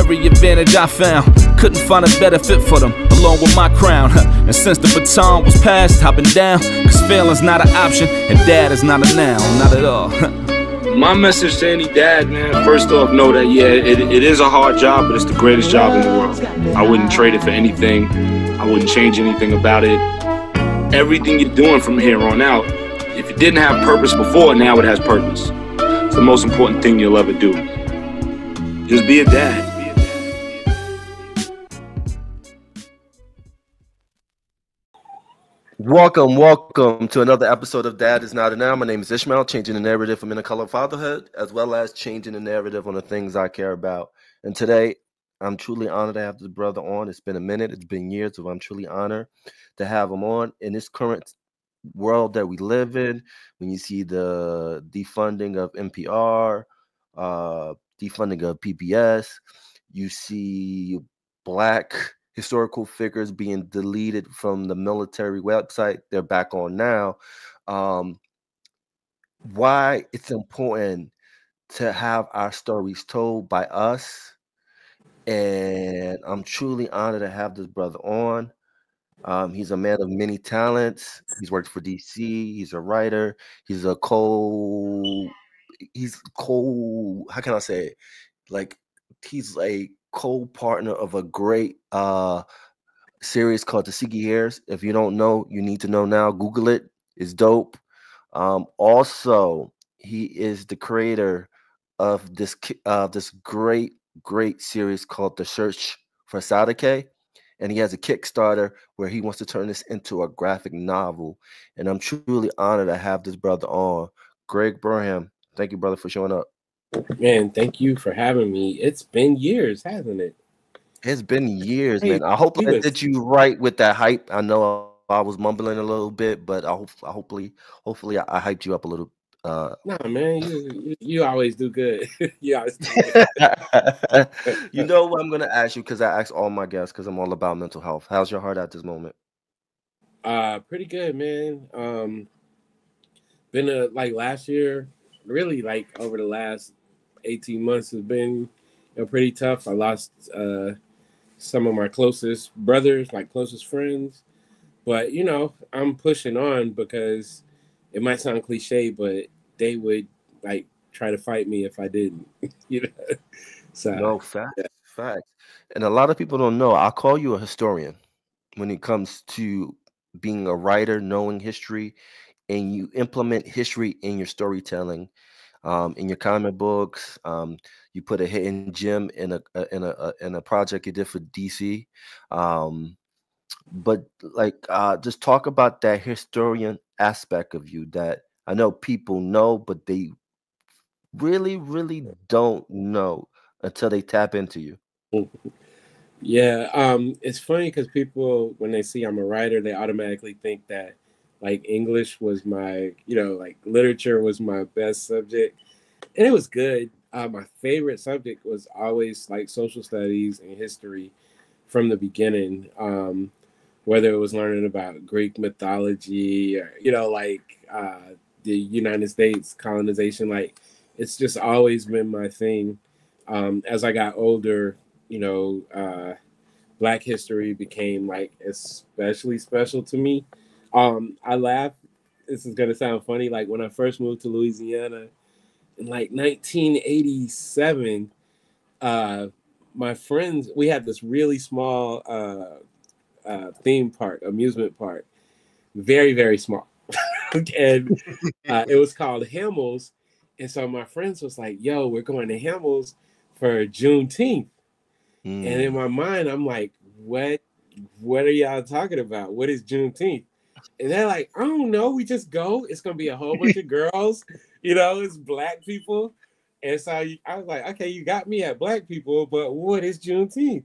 every advantage I found. Couldn't find a better fit for them, along with my crown. And since the baton was passed, I've been down. Cause failing's not an option, and dad is not a noun, not at all. My message to any dad, man, first off, know that, yeah, it is a hard job, but it's the greatest job in the world. I wouldn't trade it for anything. I wouldn't change anything about it. Everything you're doing from here on out, if it didn't have purpose before, now it has purpose. It's the most important thing you'll ever do. Just be a dad. Welcome to another episode of Dad Is Not a Noun. My name is Ishmael, changing the narrative for men of color fatherhood, as well as changing the narrative on the things I care about. And today, I'm truly honored to have this brother on. It's been a minute, it's been years, so I'm truly honored to have him on. In this current world that we live in, when you see the defunding of NPR, defunding of PBS, you see Black historical figures being deleted from the military website. They're back on now. Why it's important to have our stories told by us. And I'm truly honored to have this brother on. He's a man of many talents. He's worked for DC. He's a writer. He's how can I say it? Like, he's a co-partner of a great series called Tuskegee Heirs. If you don't know, you need to know now. Google it. It's dope. Also, he is the creator of this great series called The Search for Sadiqah, and he has a Kickstarter where he wants to turn this into a graphic novel. And I'm truly honored to have this brother on. Greg Burnham, thank you, brother, for showing up. Man, thank you for having me. It's been years, hasn't it? It's been years, man. I hope I did you right with that hype. I know I was mumbling a little bit, but hopefully I hyped you up a little. Nah, man, you always do good. You always do good. You know what I'm gonna ask you, because I ask all my guests, because I'm all about mental health. How's your heart at this moment? Pretty good, man. Been like last year, really like over the last 18 months has been pretty tough. I lost some of my closest brothers, my closest friends, but you know, I'm pushing on because it might sound cliche, but they would like try to fight me if I didn't. You know, so no, facts. And a lot of people don't know, I call you a historian when it comes to being a writer, knowing history, and you implement history in your storytelling. In your comic books, you put a hidden gem in a project you did for DC. But like, just talk about that historian aspect of you that I know people know, but they really, really don't know until they tap into you. Yeah, it's funny because people, when they see I'm a writer, they automatically think that like English was my, like literature was my best subject. And it was good. My favorite subject was always like social studies and history from the beginning. Whether it was learning about Greek mythology or, the United States colonization, like it's just always been my thing. As I got older, Black history became like especially special to me. I laugh. This is gonna sound funny. Like when I first moved to Louisiana in like 1987, my friends, we had this really small theme park, amusement park, very, very small. And it was called Hamels. And so my friends was like, yo, we're going to Hamels for Juneteenth. And in my mind, I'm like, what are y'all talking about? What is Juneteenth? And they're like, I don't know. We just go. It's going to be a whole bunch of girls. It's Black people. And so I was like, okay, you got me at Black people, but what is Juneteenth?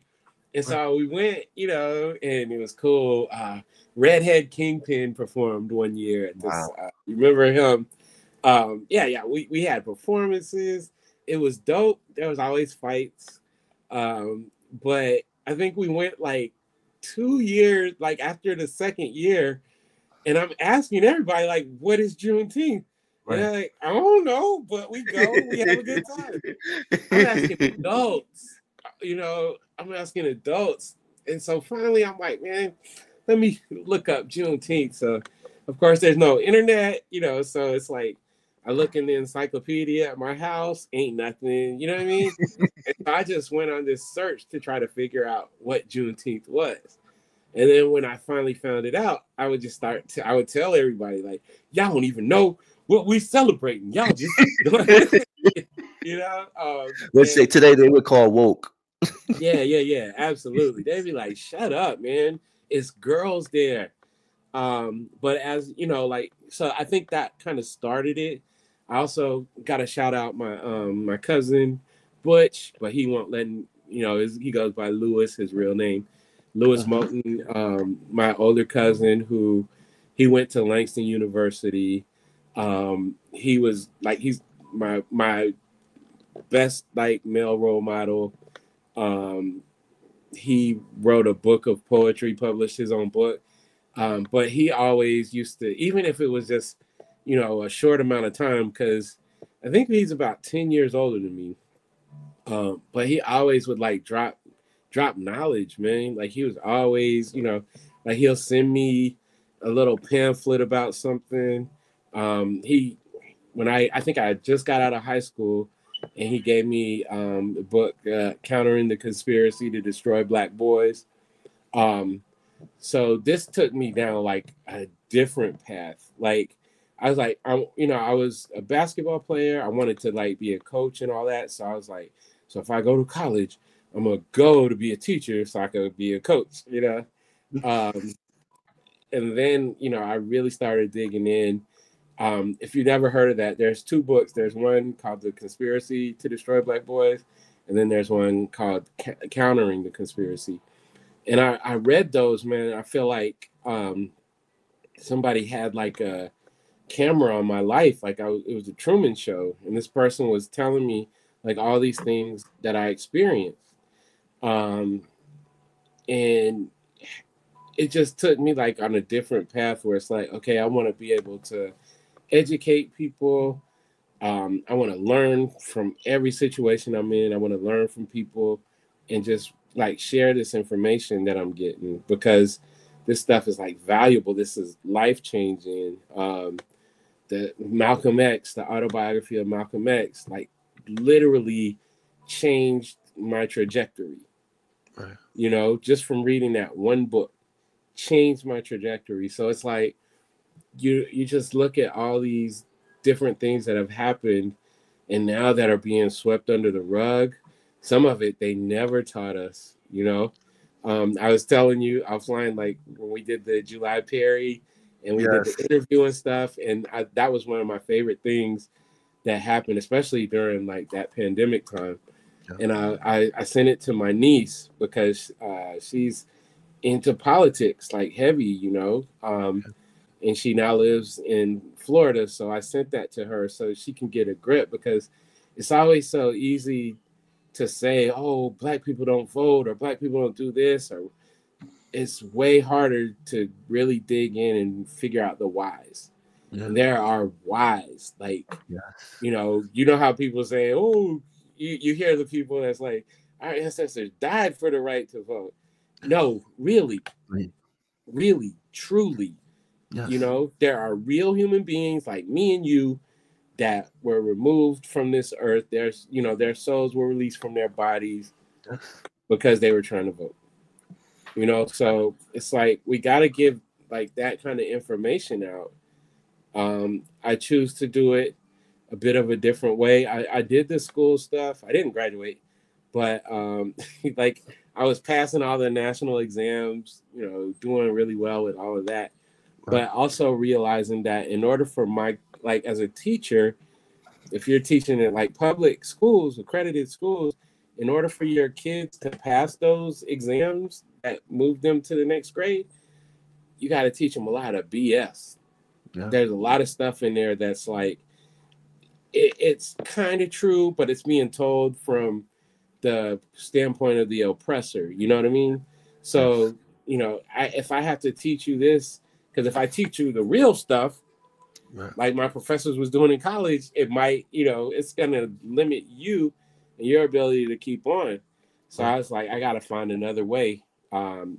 And so we went, and it was cool. Redhead Kingpin performed one year at this. Wow. You remember him? We had performances. It was dope. There was always fights. But I think we went like 2 years, like after the second year, and I'm asking everybody, like, what is Juneteenth? Right. And they're like, I don't know, but we go, we have a good time. I'm asking adults. you know, I'm asking adults. And so finally I'm like, man, let me look up Juneteenth. So of course there's no internet, you know, so it's like I look in the encyclopedia at my house, ain't nothing, you know what I mean? And so I just went on this search to try to figure out what Juneteenth was. And then when I finally found it out, I would just I would tell everybody, like, y'all don't even know what we celebrating. Y'all just, you know? Let's say today they would call woke. Yeah, absolutely. They'd be like, shut up, man. It's girls there. But as you know, like, so I think that kind of started it. I also got to shout out my cousin Butch, but he won't let him, you know, he goes by Lewis, his real name. Lewis Moulton, my older cousin, who he went to Langston University. He was like, he's my best like male role model. He wrote a book of poetry, published his own book. But he always used to, even if it was just, you know, a short amount of time, because I think he's about 10 years older than me. But he always would like drop knowledge, man. Like he was always, you know, like he'll send me a little pamphlet about something. When I think I just got out of high school, and he gave me the book Countering the Conspiracy to Destroy Black Boys. So this took me down like a different path. Like I was like, I was a basketball player. I wanted to like be a coach and all that. So I was like, so if I go to college, I'm gonna go to be a teacher so I could be a coach, you know. And then, you know, I really started digging in. If you've never heard of that, there's two books. There's one called The Conspiracy to Destroy Black Boys, and then there's one called Countering the Conspiracy. And I read those, man. I feel like somebody had like a camera on my life. Like it was a Truman Show, and this person was telling me like all these things that I experienced. And it just took me like on a different path where it's like, okay, I want to be able to educate people. I want to learn from every situation I'm in. I want to learn from people and just like share this information that I'm getting, because this stuff is like valuable. This is life-changing. The Malcolm X, the autobiography of Malcolm X, like literally changed my trajectory. Right. You know, just from reading that one book, changed my trajectory. So it's like you just look at all these different things that have happened and now that are being swept under the rug. Some of it they never taught us, you know. I was telling you offline, like when we did the July Perry and we did the interview and stuff, and that was one of my favorite things that happened, especially during like that pandemic time. And I sent it to my niece because she's into politics, like heavy, you know, and she now lives in Florida. So I sent that to her so she can get a grip, because it's always so easy to say, oh, Black people don't vote or Black people don't do this, or it's way harder to really dig in and figure out the whys. Yeah. And there are whys, like, you know how people say, oh, you hear the people that's like, our ancestors died for the right to vote. No, really, truly, you know, there are real human beings like me and you that were removed from this earth. There's, you know, their souls were released from their bodies because they were trying to vote. You know, so it's like we got to give like that kind of information out. I choose to do it a bit of a different way. I did the school stuff. I didn't graduate, but like I was passing all the national exams, you know, doing really well with all of that. But also realizing that in order for my, like as a teacher, if you're teaching in like public schools, accredited schools, in order for your kids to pass those exams that move them to the next grade, you got to teach them a lot of BS. Yeah. There's a lot of stuff in there that's like, it's kind of true, but it's being told from the standpoint of the oppressor. You know what I mean? So, you know, if I have to teach you this, because if I teach you the real stuff, like my professors was doing in college, it might, you know, it's going to limit you and your ability to keep on. So I was like, I got to find another way.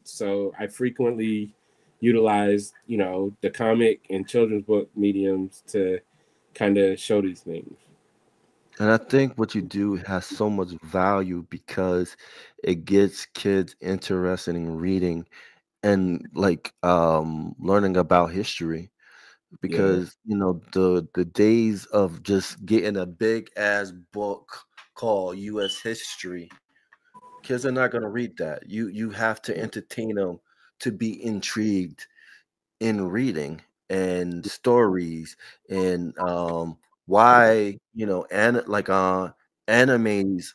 So I frequently utilize, you know, the comic and children's book mediums to kind of show these things. And I think what you do has so much value because it gets kids interested in reading and like learning about history. Yeah. Because you know the days of just getting a big ass book called US history, kids are not going to read that. You have to entertain them to be intrigued in reading and stories and why you know and like animes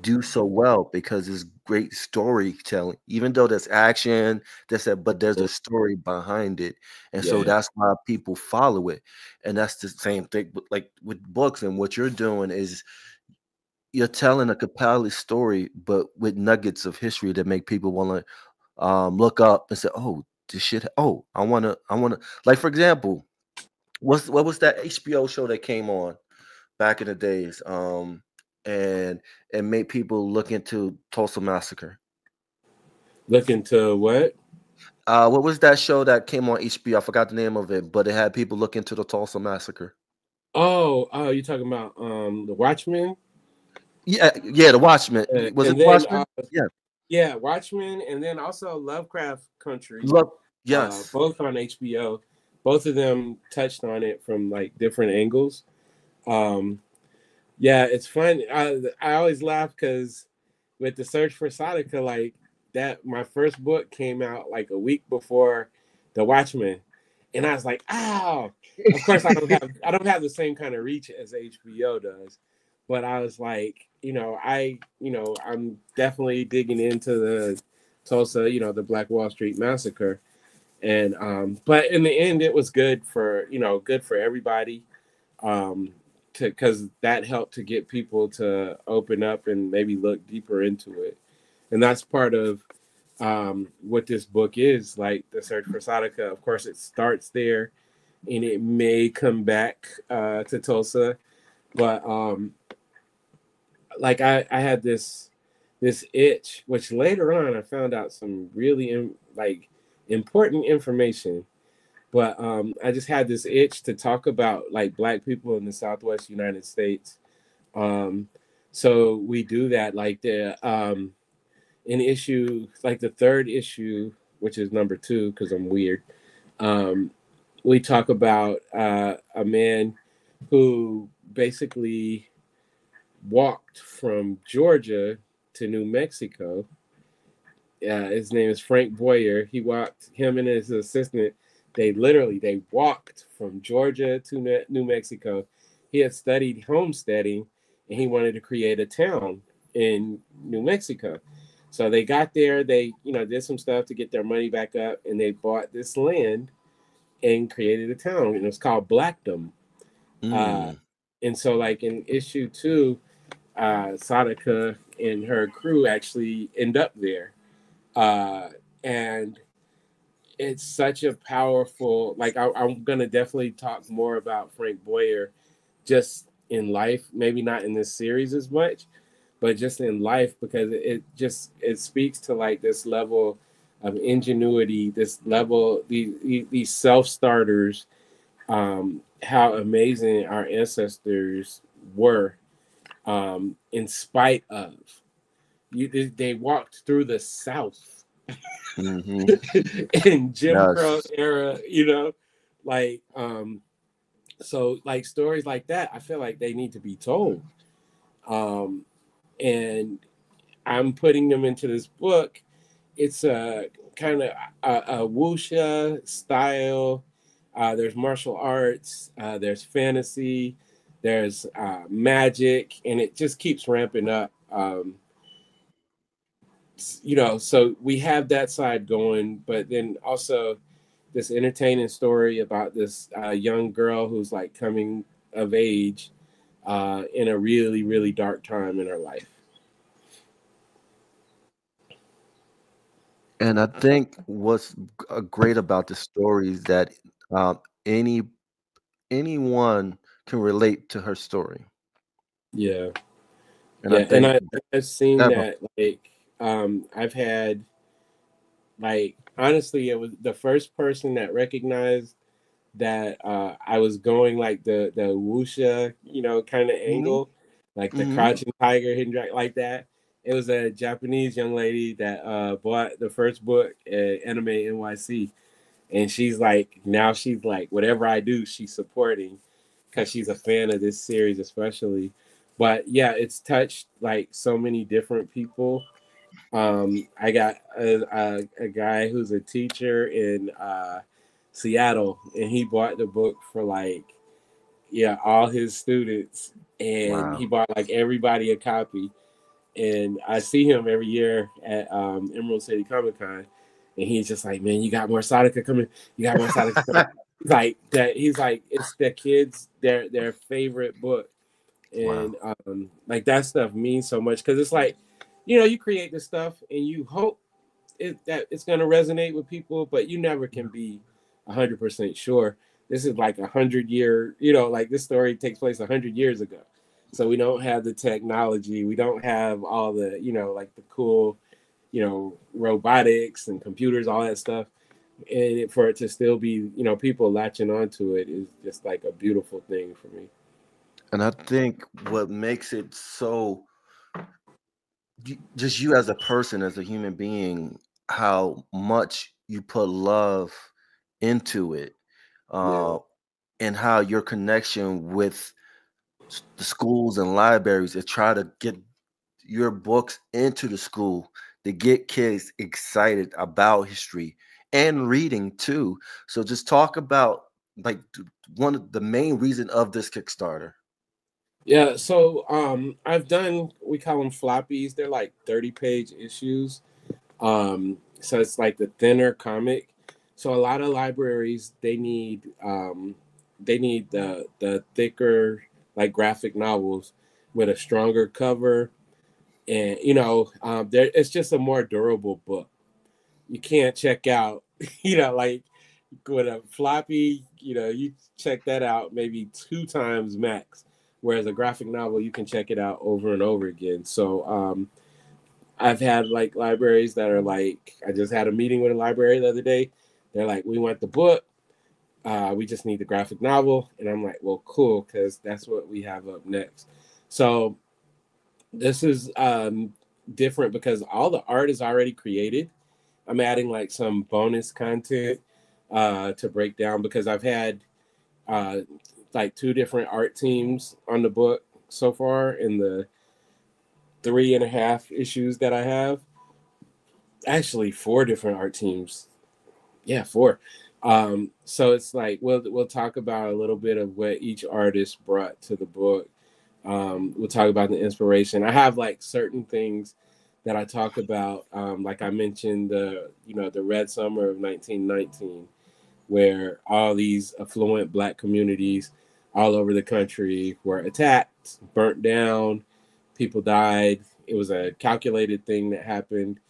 do so well because it's great storytelling. Even though there's action, but there's a story behind it, and so Yeah. that's why people follow it. And that's the same thing, like with books. And what you're doing is you're telling a compelling story, but with nuggets of history that make people want to look up and say, "Oh, this shit. Oh, I wanna." Like for example, what was that HBO show that came on back in the days? And it made people look into Tulsa Massacre. Look into what? What was that show that came on HBO? I forgot the name of it, but it had people look into the Tulsa Massacre. Oh, you talking about the Watchmen? Yeah, yeah, The Watchmen. Was it And The then Watchmen? Yeah, yeah, Watchmen, and then also Lovecraft Country, look, yes, both on HBO. Both of them touched on it from like different angles. Um, yeah, it's fun. I always laugh because with the search for Sadiqah, like that, my first book came out like a week before the Watchmen, and I was like, "Ow!" Of course, I don't have the same kind of reach as HBO does, but I was like, I'm definitely digging into the Tulsa, the Black Wall Street Massacre, and but in the end, it was good for everybody. Um, because that helped to get people to open up and maybe look deeper into it. And that's part of what this book is, like the search for Sadiqah. Of course, it starts there and it may come back to Tulsa. But like I had this itch, which later on I found out some really important information. But I just had this itch to talk about like Black people in the Southwest United States. Um, so we do that like in issue, like the third issue, which is number 2, because I'm weird. Um, we talk about a man who basically walked from Georgia to New Mexico. His name is Frank Boyer. Him and his assistant, they walked from Georgia to New Mexico. He had studied homesteading and he wanted to create a town in New Mexico. So they got there, they, did some stuff to get their money back up, and they bought this land and created a town, and it's called Blackdom. Uh, mm, and so like in issue 2, Sadiqah and her crew actually end up there. And it's such a powerful, like I'm gonna definitely talk more about Frank Boyer just in life, maybe not in this series as much, but just in life, because it speaks to like this level of ingenuity, this level, these self-starters, how amazing our ancestors were, in spite of they walked through the South mm-hmm. in Jim Crow Yes. era, like so like stories like that, I feel like they need to be told. Um, and I'm putting them into this book. It's a kind of a wuxia style. There's martial arts. There's fantasy. There's magic, and it just keeps ramping up. So we have that side going, but then also this entertaining story about this young girl who's like coming of age in a really, really dark time in her life. And I think what's great about the story is that um, any anyone can relate to her story. Yeah. And I Yeah, and think I've seen that, that, like, I've had, like, honestly, it was the first person that recognized that I was going like the wuxia, kind of mhm, angle, like the mhm. crouching tiger, hidden dragon, like that. It was a Japanese young lady that bought the first book at Anime NYC, and she's like whatever I do, she's supporting because she's a fan of this series, especially. But yeah, it's touched like so many different people. I got a guy who's a teacher in Seattle, and he bought the book for like, yeah, all his students, and he Wow. bought like everybody a copy. And I see him every year at Emerald City Comic Con, and he's just like, "Man, you got more Sadiqah coming. You got more Sadiqah coming." He's like that. He's like, it's the kids their favorite book, Wow. and like that stuff means so much because it's like, you create this stuff and you hope that it's gonna resonate with people, but you never can be 100% sure. This is like 100-year, like this story takes place 100 years ago, so we don't have the technology, we don't have all the, like the cool, robotics and computers, all that stuff, and for it to still be, people latching onto it is just like a beautiful thing for me. And I think what makes it so just you as a person, as a human being, how much you put love into it, Yeah. uh, and how your connection with the schools and libraries is try to get your books into the school to get kids excited about history and reading too. So just talk about like one of the main reason of this Kickstarter. Yeah, so I've done, we call them floppies. They're like 30-page issues. So it's like the thinner comic. So a lot of libraries they need the thicker like graphic novels with a stronger cover, and there it's just a more durable book. You can't check out, like with a floppy, you check that out maybe 2 times max. Whereas a graphic novel, you can check it out over and over again. So I've had like libraries that are like, I just had a meeting with a library the other day. They're like, we want the book. We just need the graphic novel. And I'm like, well, cool, because that's what we have up next. So this is different because all the art is already created. I'm adding like some bonus content to break down because I've had uh, like 2 different art teams on the book so far in the 3.5 issues that I have. Actually, 4 different art teams. Yeah, 4. So it's like we'll talk about a little bit of what each artist brought to the book. We'll talk about the inspiration. I have like certain things that I talk about. Like I mentioned the Red Summer of 1919, where all these affluent Black communities all over the country were attacked, burnt down, people died. It was a calculated thing that happened.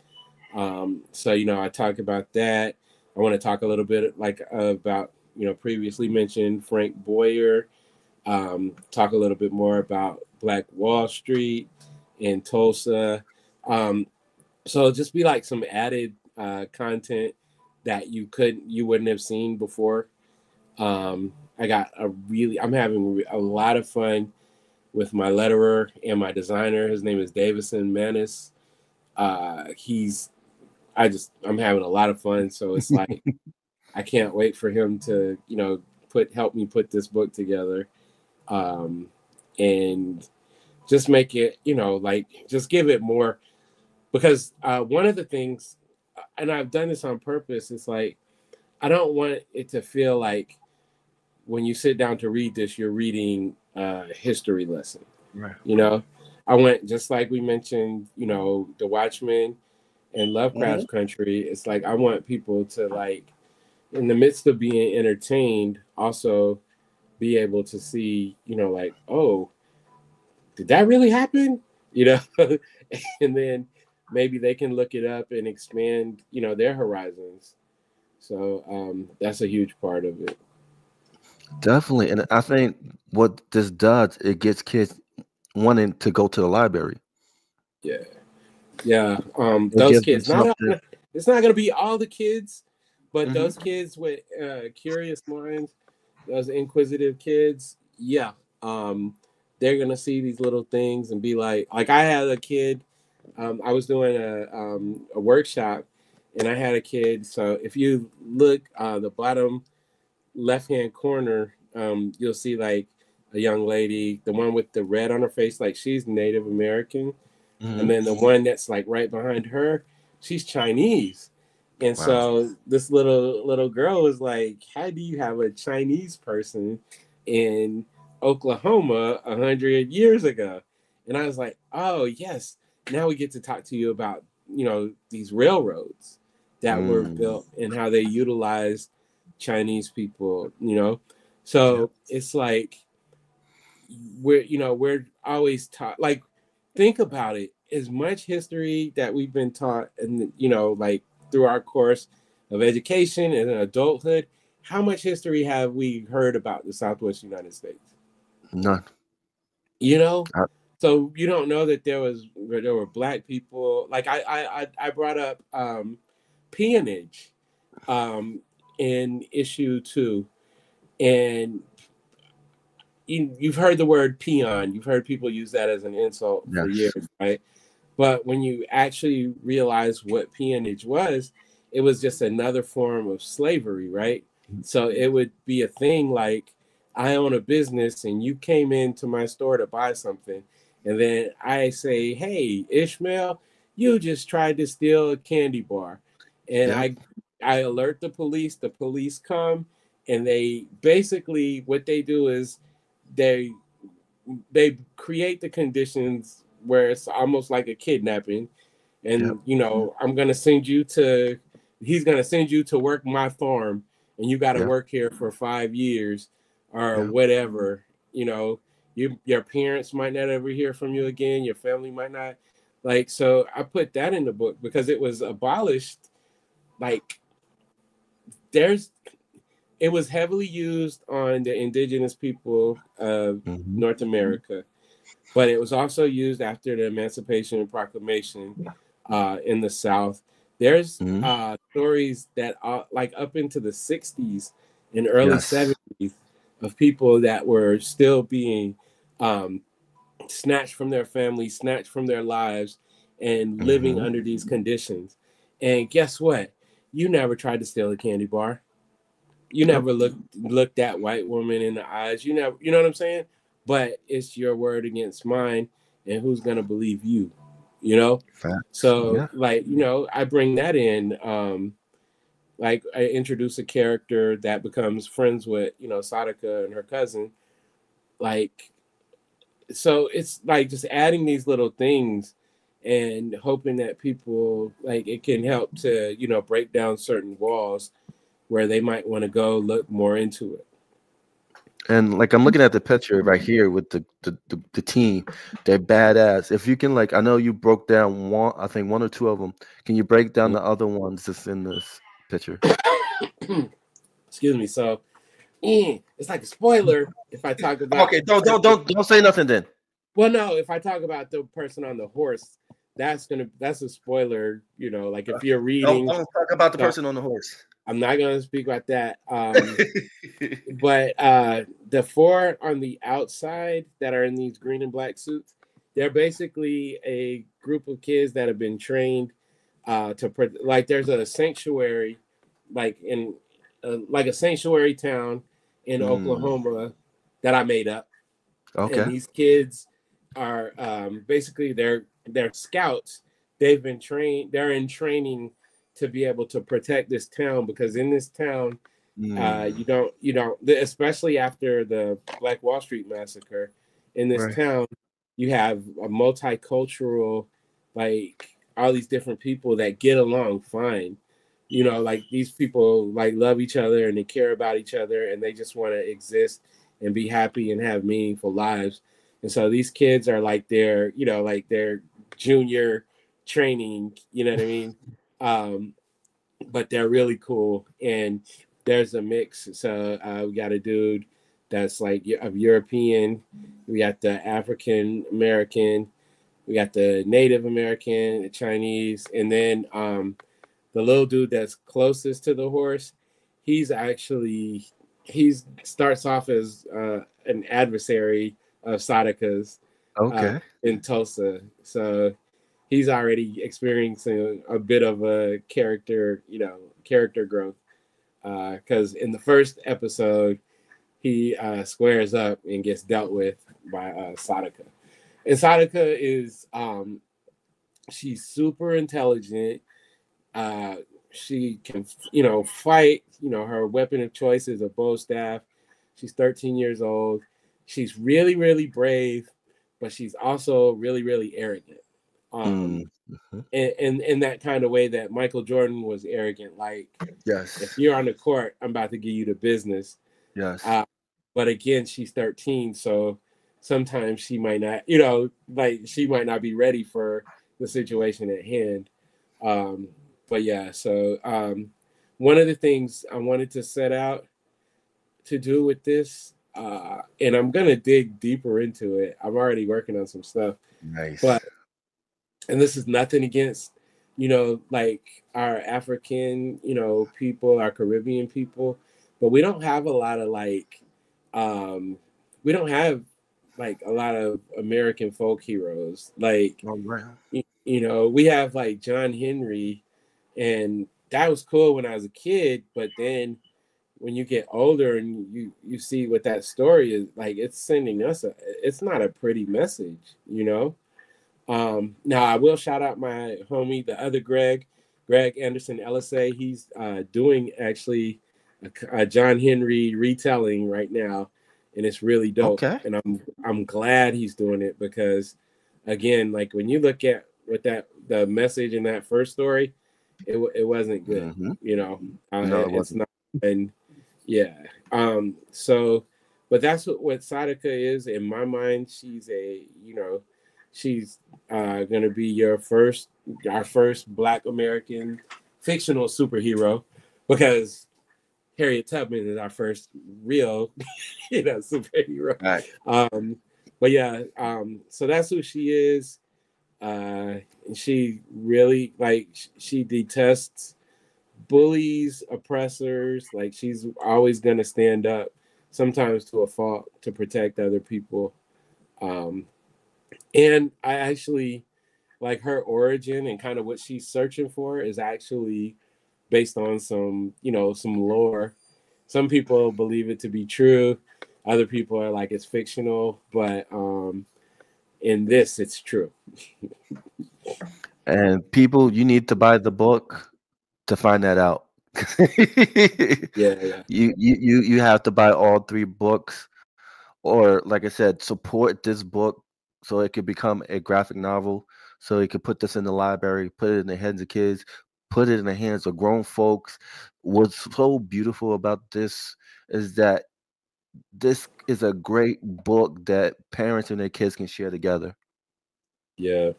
So I talk about that. I want to talk a little bit like about previously mentioned Frank Boyer. Talk a little bit more about Black Wall Street in Tulsa. Um, so just be like some added content that you wouldn't have seen before. I'm having a lot of fun with my letterer and my designer. His name is Davison Manis. I'm having a lot of fun. So it's like, I can't wait for him to, help me put this book together. And just make it, like just give it more, because one of the things, and I've done this on purpose, it's like, I don't want it to feel like when you sit down to read this, you're reading a history lesson. Right. I went, just like we mentioned, The Watchmen and Mhm. Lovecraft Country. It's like, I want people to, like, in the midst of being entertained, also be able to see, like, oh, did that really happen? And then maybe they can look it up and expand, their horizons. So that's a huge part of it. Definitely. And I think what this does, it gets kids wanting to go to the library. Yeah. Yeah. It Those gives them kids, not something. it's not going to be all the kids, but Mhm. those kids with curious minds, those inquisitive kids, yeah, they're going to see these little things and be like I had a kid, I was doing a workshop, and I had a kid. So if you look the bottom left-hand corner, you'll see like a young lady, the one with the red on her face, like she's Native American. And Mhm. then the one that's like right behind her, she's Chinese. And Wow. so this little girl was like, how do you have a Chinese person in Oklahoma 100 years ago? And I was like, oh yes, now we get to talk to you about, these railroads that were built and how they utilized Chinese people, So it's like we're always taught, like, think about it, as much history that we've been taught, and like through our course of education and adulthood, how much history have we heard about the Southwest United States? None. I- So you don't know that there were black people. Like I brought up peonage in issue 2, and you've heard the word peon. You've heard people use that as an insult for yes. years, right? But when you actually realize what peonage was, it was just another form of slavery, right? So it would be a thing like, I own a business and you came into my store to buy something. And then I say, hey, Ishmael, you just tried to steal a candy bar. And Yep. I alert the police come, and they basically, what they do is they create the conditions where it's almost like a kidnapping, Yep. and I'm gonna send you to he's gonna send you to work my farm, and you got to Yep. work here for 5 years or Yep. whatever. Your parents might not ever hear from you again, your family might not. Like, so I put that in the book because it was abolished. Like, it was heavily used on the indigenous people of Mhm. North America, but it was also used after the Emancipation Proclamation in the South. There's Mhm. stories that are like up into the 60s and early Yes. 70s of people that were still being um, snatched from their families, snatched from their lives, and living Mhm. under these conditions. And guess what? You never tried to steal a candy bar. You Nope. never looked that white woman in the eyes. You never, you know what I'm saying? But it's your word against mine, and who's gonna believe you? Facts. So Yeah. like, I bring that in. Like, I introduce a character that becomes friends with, Sadiqah and her cousin. Like, so it's like just adding these little things and hoping that people, like, it can help to, break down certain walls where they might want to go look more into it. And like I'm looking at the picture right here with the team, they're badass. If you can, like, I know you broke down one, I think one or two of them. Can you break down the other ones that's in this picture? Excuse me. So it's like a spoiler if I talk about. Okay, don't say nothing then. Well, no, if I talk about the person on the horse, that's a spoiler. Like if you're reading, Don't talk about the person on the horse. I'm not gonna speak about that. But the four on the outside that are in these green and black suits, they're basically a group of kids that have been trained like, there's a sanctuary, like in like a sanctuary town in Oklahoma that I made up. And Okay. these kids are basically they're scouts. They've been trained. They're in training to be able to protect this town, because in this town, you don't, especially after the Black Wall Street Massacre, in this Right. town, you have a multicultural, like, all these different people that get along fine. Like, these people like love each other and they care about each other, and they just want to exist and be happy and have meaningful lives. And so these kids are like their junior training, you know what I mean? But they're really cool. And there's a mix. So we got a dude that's like of European. We got the African American, we got the Native American, the Chinese, and then the little dude that's closest to the horse, he starts off as an adversary of Sadiqah's in Tulsa. So he's already experiencing a bit of a character growth. Because in the first episode, he squares up and gets dealt with by Sadiqah. And Sadiqah is she's super intelligent. She can, fight. Her weapon of choice is a bow staff. She's 13 years old. She's really, really brave, but she's also really, really arrogant. And in that kind of way that Michael Jordan was arrogant. Like, yes, if you're on the court, I'm about to give you the business. Yes. But again, she's 13, so sometimes she might not, she might not be ready for the situation at hand. But yeah, so one of the things I wanted to set out to do with this, and I'm gonna dig deeper into it. I'm already working on some stuff. Nice. And this is nothing against, like our African, people, our Caribbean people, but we don't have a lot of we don't have like a lot of American folk heroes. Like, we have like John Henry, and that was cool when I was a kid, but then when you get older and you see what that story is, like, it's sending us it's not a pretty message, Now I will shout out my homie, the other Greg Anderson LSA. He's doing actually a John Henry retelling right now, and it's really dope. Okay. And I'm glad he's doing it, because again, like when you look at what the message in that first story, it wasn't good. No, it's not. And yeah. So, but that's what Sadiqah is in my mind. She's she's gonna be our first Black American fictional superhero, because Harriet Tubman is our first real superhero. Right. But yeah, so that's who she is. And she really, like, she detests bullies, oppressors. Like, she's always gonna stand up, sometimes to a fault, to protect other people. And I actually like her origin, and kind of what she's searching for is actually based on some lore. Some people believe it to be true. Other people are like, it's fictional, but in this, it's true. And people, you need to buy the book to find that out. Yeah. You have to buy all 3 books, or like I said, support this book so it could become a graphic novel, so you could put this in the library, put it in the hands of kids, put it in the hands of grown folks. What's so beautiful about this is that this is a great book that parents and their kids can share together. Yeah.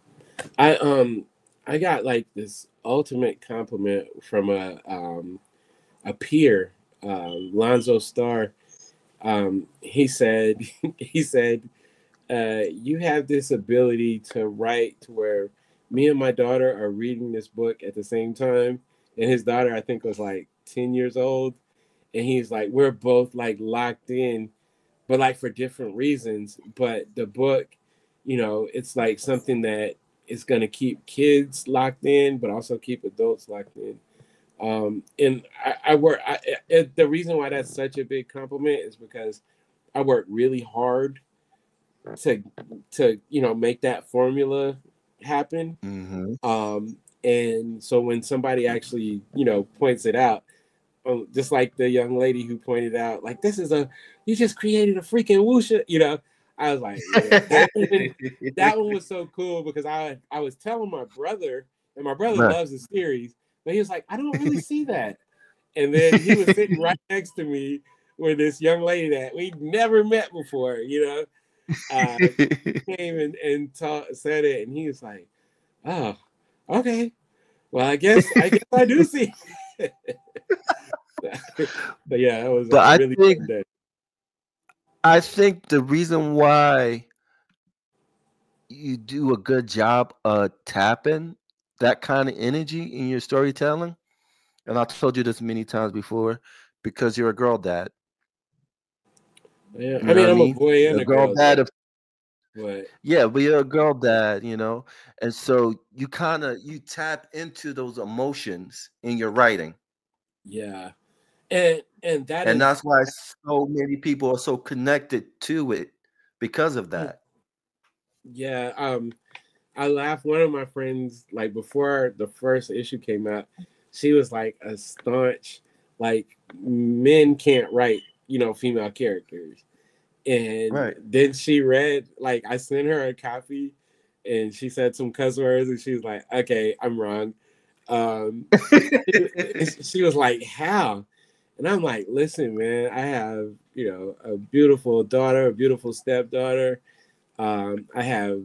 I got like this ultimate compliment from a peer, Lonzo Starr. He said you have this ability to write to where me and my daughter are reading this book at the same time. And his daughter, I think, was like 10 years old. And he's like, we're both like locked in, but like for different reasons. But the book, it's like something that is going to keep kids locked in, but also keep adults locked in. And the reason why that's such a big compliment is because I work really hard to make that formula happen. And so when somebody actually points it out, just like the young lady who pointed out, like, you just created a freaking wusha, I was like, yeah. That one was so cool, because I was telling my brother, and my brother loves the series, but he was like, I don't really see that. And then he was sitting right next to me with this young lady that we never met before, came and said it, and he was like, oh, okay, well, I guess I do see. But yeah, that was really fun day. I think the reason why you do a good job of tapping that kind of energy in your storytelling, and I told you this many times before, because you're a girl dad. Yeah, You I know mean, what I I'm a mean? boy and A a girl girl dad dad, of but yeah, but you're a girl dad, and so you you tap into those emotions in your writing. yeah, and that And is that's why so many people are so connected to it because of that. yeah. I laughed. One of my friends, like before the first issue came out, she was like a staunch, like men can't write, female characters. And Right. then she read, like I sent her a copy, and she said some cuss words, and she was like, "Okay, I'm wrong." Um, she was like, "How?" And I'm like, "Listen, man, I have a beautiful daughter, a beautiful stepdaughter. I have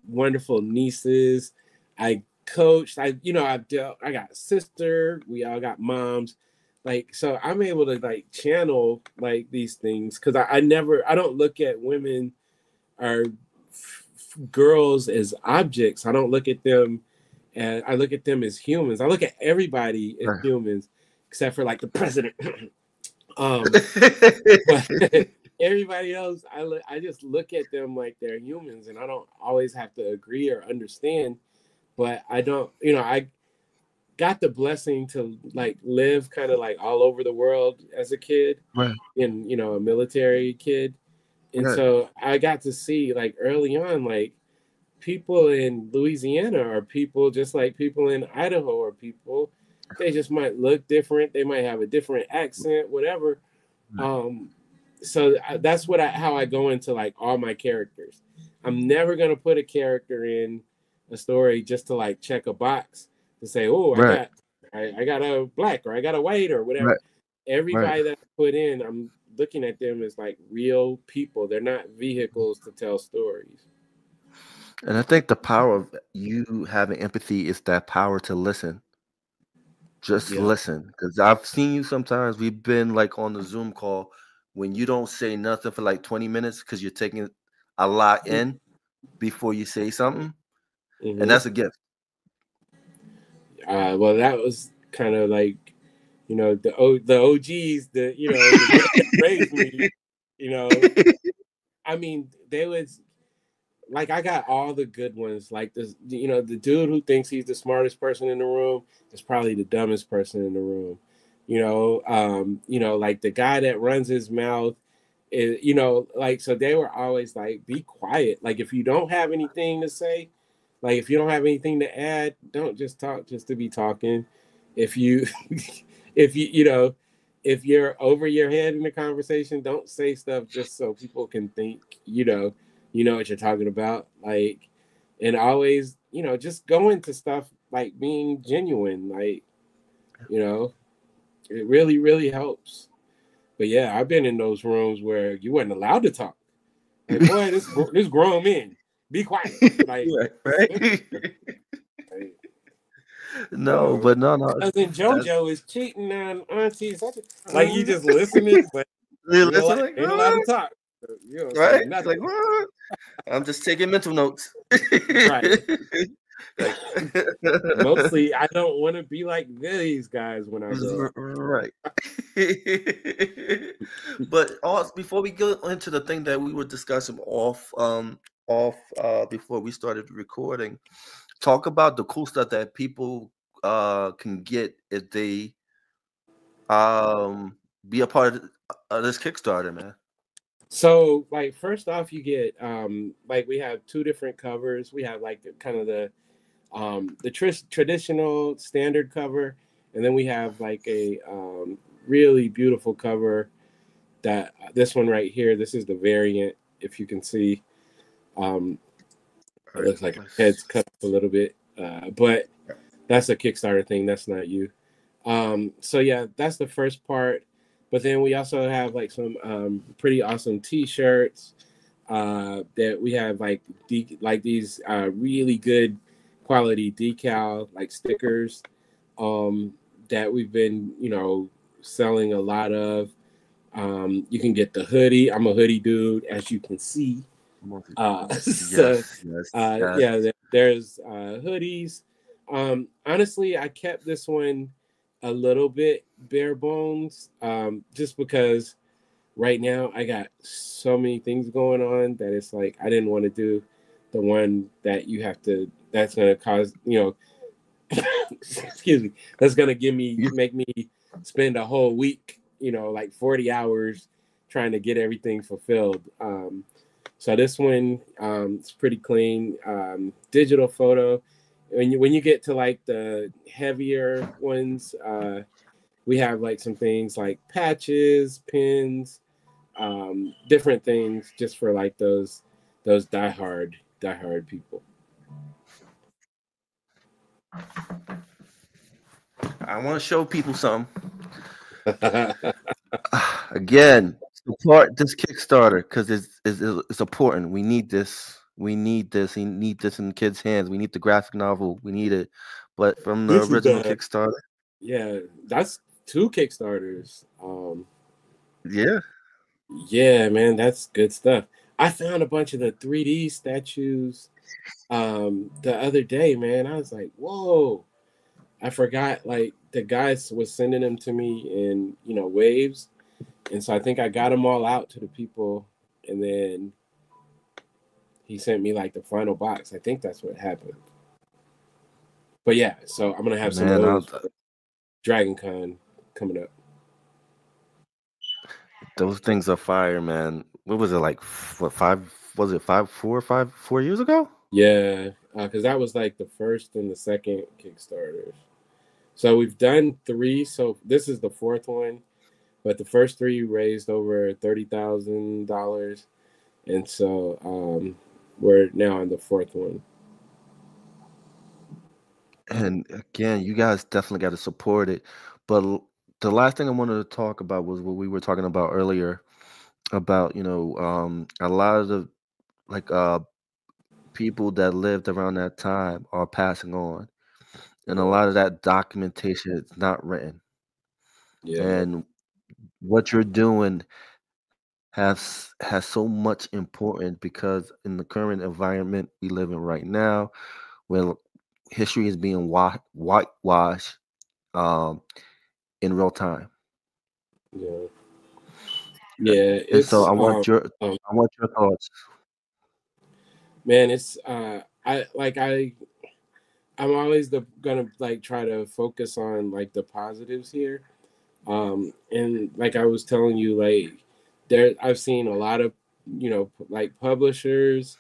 wonderful nieces. I coached. I got a sister. We all got moms. Like, so I'm able to like channel like these things because I don't look at women or girls as objects. I don't look at them, and I look at them as humans. I look at everybody as Right. humans, except for like the president. But everybody else, I just look at them like they're humans, and I don't always have to agree or understand. But I don't, I got the blessing to like live kind of like all over the world as a kid, Right. and a military kid, and Right. so I got to see like early on, like people in Louisiana are people just like people in Idaho are people. They just might look different. They might have a different accent, whatever. Um, so that's how I go into like all my characters. I'm never gonna put a character in a story just to like check a box to say, oh, I Right. got I got a black or I got a white or whatever. Right. Right. Everybody that I put in, I'm looking at them as like real people. They're not vehicles to tell stories. And I think the power of you having empathy is that power to listen. Just Yeah. listen. Because I've seen you sometimes. We've been like on the Zoom call when you don't say nothing for like 20 minutes because you're taking a lot in before you say something. And Mm-hmm. that's a gift. Well, that was kind of like, the OGs, that raised me. I mean, they was like I got all the good ones. Like this, the dude who thinks he's the smartest person in the room is probably the dumbest person in the room. Like the guy that runs his mouth is, like so they were always like, be quiet. Like if you don't have anything to say, like if you don't have anything to add, don't just talk just to be talking. If you if you're over your head in the conversation, don't say stuff just so people can think, what you're talking about. Like, and always, just go into stuff like being genuine. Like, it really, really helps. But yeah, I've been in those rooms where you weren't allowed to talk. Like, boy, this grown men, be quiet. Like, Right. like, No, but no. cousin That's JoJo is cheating on auntie. Like you just listening, but you listen like, ain't allowed to talk. So you don't say right? It's nothing. like, what? I'm just taking mental notes. Right. Like, Mostly, I don't want to be like these guys when I grow up. right. But also, before we go into the thing that we were discussing before we started recording, talk about the cool stuff that people can get if they be a part of this Kickstarter, man. So, like, first off, you get like we have two different covers. We have like kind of the traditional standard cover, and then we have like a really beautiful cover. That this one right here. This is the variant. If you can see, it looks like head's cut a little bit, but that's a Kickstarter thing. That's not you. So yeah, that's the first part. But then we also have like some pretty awesome T-shirts that we have like these really good quality decal like stickers that we've been selling a lot of. You can get the hoodie. I'm a hoodie dude, as you can see. So, yeah, there's hoodies. Honestly, I kept this one a little bit bare bones, just because right now I got so many things going on that it's like I didn't want to do the one that you have to. That's gonna cause excuse me. That's gonna make me spend a whole week, like 40 hours trying to get everything fulfilled. So this one, it's pretty clean, digital photo. When you get to like the heavier ones, we have like some things like patches, pins, different things just for like those diehard people. I want to show people something. Again, support this Kickstarter because it's important. We need this. We need this. We need this in kids' hands. We need the graphic novel. We need it. But from the original Kickstarter. Yeah, that's 2 Kickstarters. Yeah. Yeah, man, that's good stuff. I found a bunch of the 3D statues the other day, man. I was like, whoa. I forgot, like, the guys was sending them to me in, waves. And so I think I got them all out to the people. And then he sent me, like, the final box. I think that's what happened. But, yeah, so I'm going to have some of those for Dragon Con coming up. Those things are fire, man. What was it, like, what, 4 years ago? Yeah, because that was, like, the first and the second Kickstarters. So we've done 3. So this is the 4th one, but the first 3 raised over $30,000, and so we're now on the 4th one. And again, you guys definitely got to support it. But the last thing I wanted to talk about was what we were talking about earlier about a lot of the people that lived around that time are passing on. And a lot of that documentation is not written. Yeah. And what you're doing has so much importance because in the current environment we live in right now, where history is being whitewashed in real time. Yeah. Yeah. And so I want your thoughts. Man, it's I'm always gonna like try to focus on like the positives here. And like I was telling you, like I've seen a lot of like publishers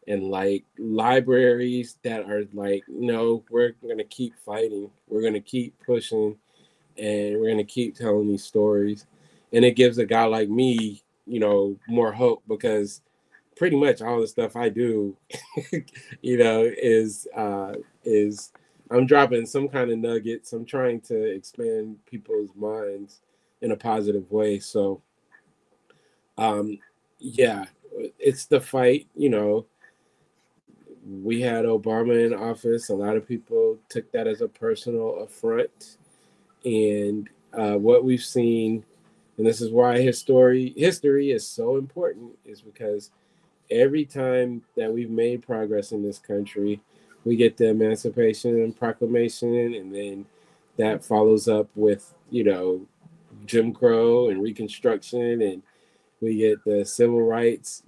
and like libraries that are like, no, we're gonna keep fighting, we're gonna keep pushing, and we're gonna keep telling these stories. And it gives a guy like me, more hope because pretty much all the stuff I do, is I'm dropping some kind of nuggets. I'm trying to expand people's minds in a positive way. So, yeah, it's the fight. We had Obama in office. A lot of people took that as a personal affront, and what we've seen, and this is why history is so important, is because every time that we've made progress in this country, we get the Emancipation Proclamation, and then that follows up with, Jim Crow and Reconstruction, and we get the civil rights,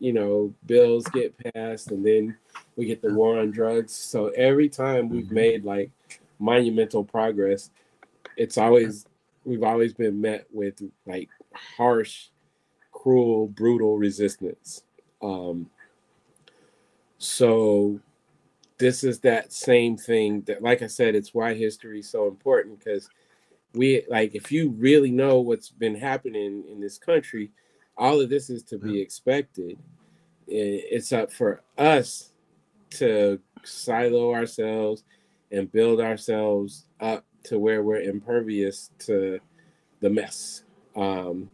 bills get passed, and then we get the war on drugs. So every time we've made like monumental progress, we've always been met with like harsh, cruel, brutal resistance. So this is that same thing that, like I said, it's why history is so important, because if you really know what's been happening in this country, all of this is to be expected. It's up for us to silo ourselves and build ourselves up to where we're impervious to the mess. And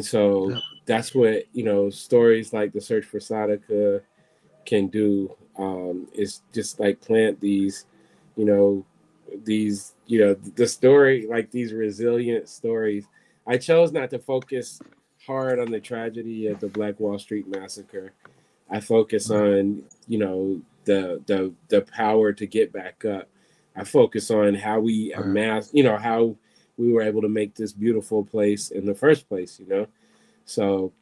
so that's what, stories like The Search for Sadiqah can do, is just like plant these, the story, like these resilient stories I chose not to focus hard on the tragedy of the Black Wall Street Massacre. I focus on, you know, the power to get back up. I focus on how we amassed, you know, how we were able to make this beautiful place in the first place, you know. So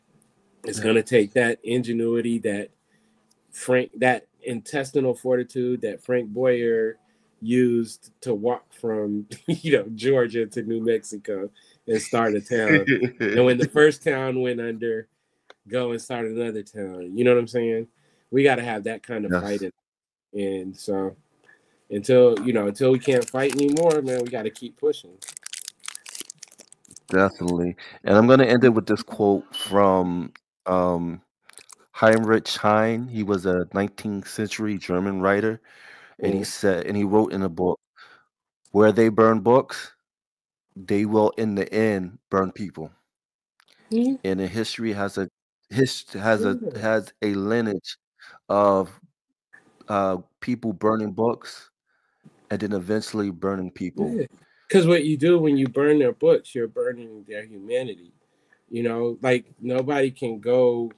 it's going to take that ingenuity, that intestinal fortitude that Frank Boyer used to walk from, you know, Georgia to New Mexico and start a town. And when the first town went under, go and start another town. You know what I'm saying? We got to have that kind of fighting. And so until we can't fight anymore, man, we got to keep pushing. Definitely. And I'm going to end it with this quote from Heinrich Heine. He was a 19th century German writer. And he said, and he wrote in a book, where they burn books, they will in the end burn people. And the history has a lineage of people burning books and then eventually burning people. Because what you do when you burn their books, you're burning their humanity. You know, like nobody can go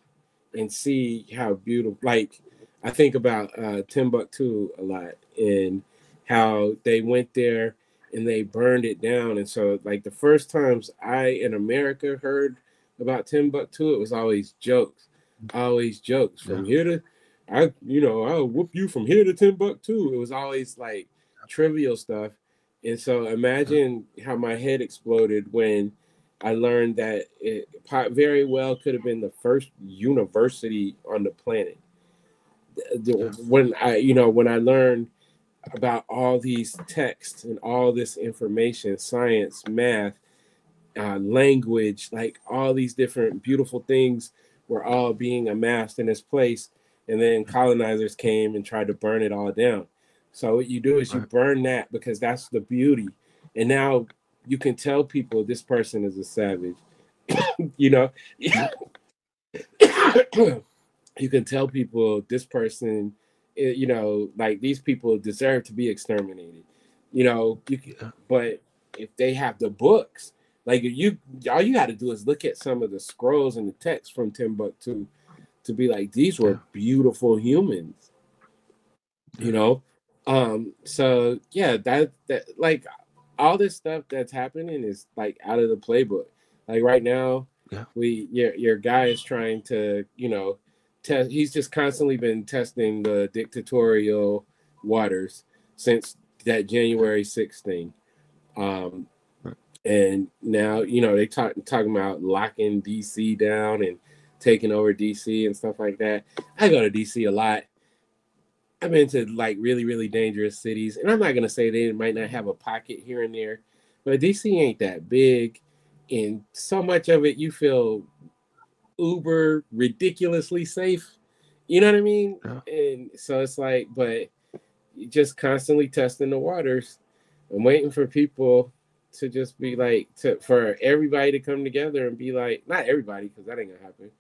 and see how beautiful. Like I think about Timbuktu a lot and how they went there and they burned it down. And so, like the first times I in America heard about Timbuktu, it was always jokes. From here to, I'll whoop you from here to Timbuktu. It was always like trivial stuff. And so imagine how my head exploded when I learned that it very well could have been the first university on the planet. When I learned about all these texts and all this information, science, math, language, like all these different beautiful things were all being amassed in this place. And then colonizers came and tried to burn it all down. So what you do is you burn that because that's the beauty. And now you can tell people this person is a savage. You know, you can tell people this person, you know, like these people deserve to be exterminated. You know, but if they have the books, like all you got to do is look at some of the scrolls and the text from Timbuktu to be like, these were beautiful humans. You know, so yeah, that like all this stuff that's happening is like out of the playbook. Like right now, your guy is trying to, you know, test. He's just constantly been testing the dictatorial waters since that January 6th thing. And now, you know, they talking about locking DC down and taking over DC and stuff like that. I go to DC a lot. I've been to like really, really dangerous cities, and I'm not gonna say they might not have a pocket here and there, but DC ain't that big, and so much of it you feel uber ridiculously safe. You know what I mean? And so it's like, but just constantly testing the waters and waiting for people to just be like, for everybody to come together and be like, not everybody, because that ain't gonna happen,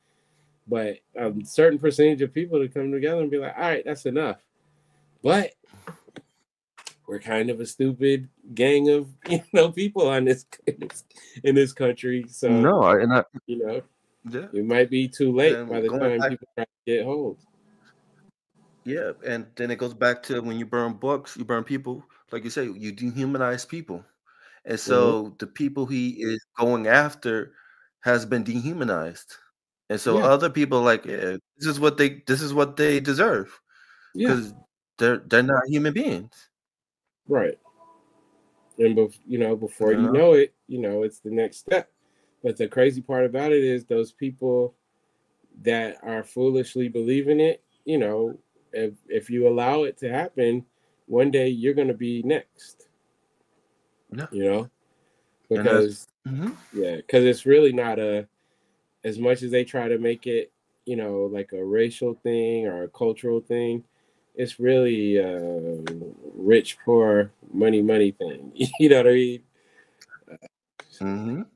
but a certain percentage of people to come together and be like, all right, that's enough. But we're kind of a stupid gang of, you know, people on this in this country. So you know, it might be too late by the time people try to get hold. Yeah, and then it goes back to when you burn books, you burn people. Like you say, you dehumanize people, and so the people he is going after has been dehumanized, and so other people are like, this is what they deserve, because they're not human beings, right? And before you know it, you know, it's the next step. But the crazy part about it is those people that are foolishly believing it, you know, if you allow it to happen, one day you're going to be next. You know, because because it's really not as much as they try to make it, you know, like a racial thing or a cultural thing. It's really rich, poor, money thing. You know what I mean?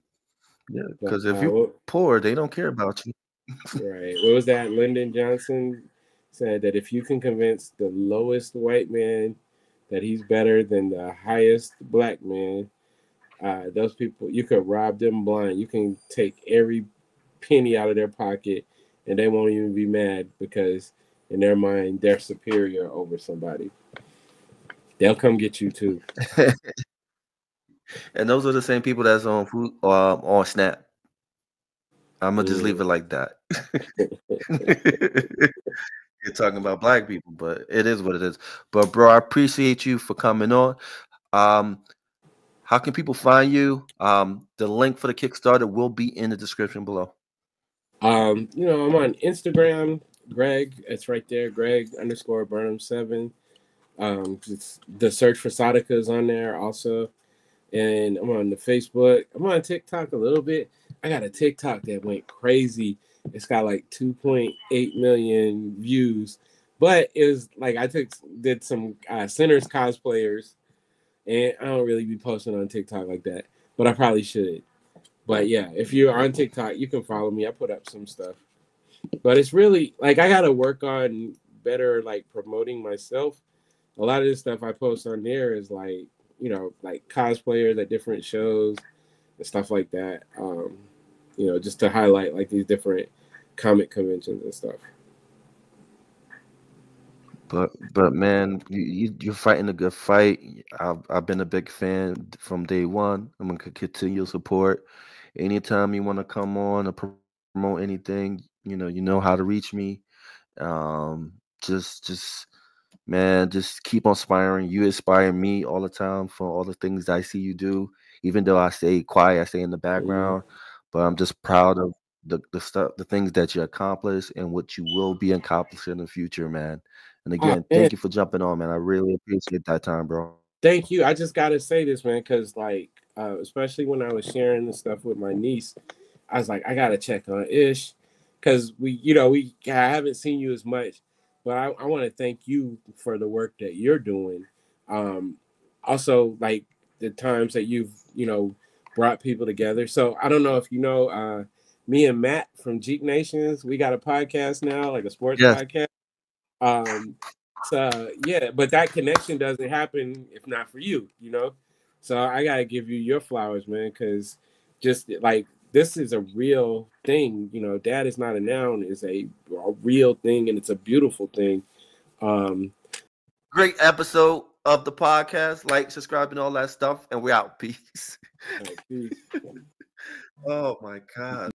Yeah, because if you're poor, they don't care about you. Right. What was that? Lyndon Johnson said that if you can convince the lowest white man that he's better than the highest black man, Those people, you could rob them blind. You can take every penny out of their pocket, and they won't even be mad because in their mind they're superior over somebody. They'll come get you too. And those are the same people that's on food on Snap. I'm gonna just leave it like that. You're talking about black people, but it is what it is. But bro, I appreciate you for coming on. How can people find you? The link for the Kickstarter will be in the description below. I'm on Instagram, Greg. It's right there, Greg_Burnham7. The search for Sadiqah is on there also. And I'm on the Facebook. I'm on TikTok a little bit. I got a TikTok that went crazy. It's got like 2.8 million views. But it was like I did some Sinners cosplayers. And I don't really be posting on TikTok like that. But I probably should. But yeah, if you're on TikTok, you can follow me. I put up some stuff. But it's really like I gotta work on better like promoting myself. A lot of this stuff I post on there is like, like cosplayers at different shows and stuff like that. Just to highlight like these different comic conventions and stuff. But man, you're fighting a good fight. I've been a big fan from day one. I'm gonna continue support. Anytime you want to come on or promote anything, you know how to reach me. Just man, just keep inspiring. You inspire me all the time for all the things I see you do. Even though I stay quiet, I stay in the background, but I'm just proud of the stuff, the things that you accomplished and what you will be accomplishing in the future, man. And again, thank you for jumping on, man. I really appreciate that time, bro. Thank you. I just gotta say this, man, because like, especially when I was sharing the stuff with my niece, I was like, I gotta check on Ish, because I haven't seen you as much, but I want to thank you for the work that you're doing. Also, like the times that you've brought people together. So I don't know if me and Matt from Geek Nations, we got a podcast now, like a sports podcast. So yeah, but that connection doesn't happen if not for you, So I gotta give you your flowers, man, because just like this is a real thing. Dad is not a noun is a real thing, and it's a beautiful thing. Great episode of the podcast. Like, subscribe, and all that stuff, and we're out. Peace. All right, peace. Oh my God.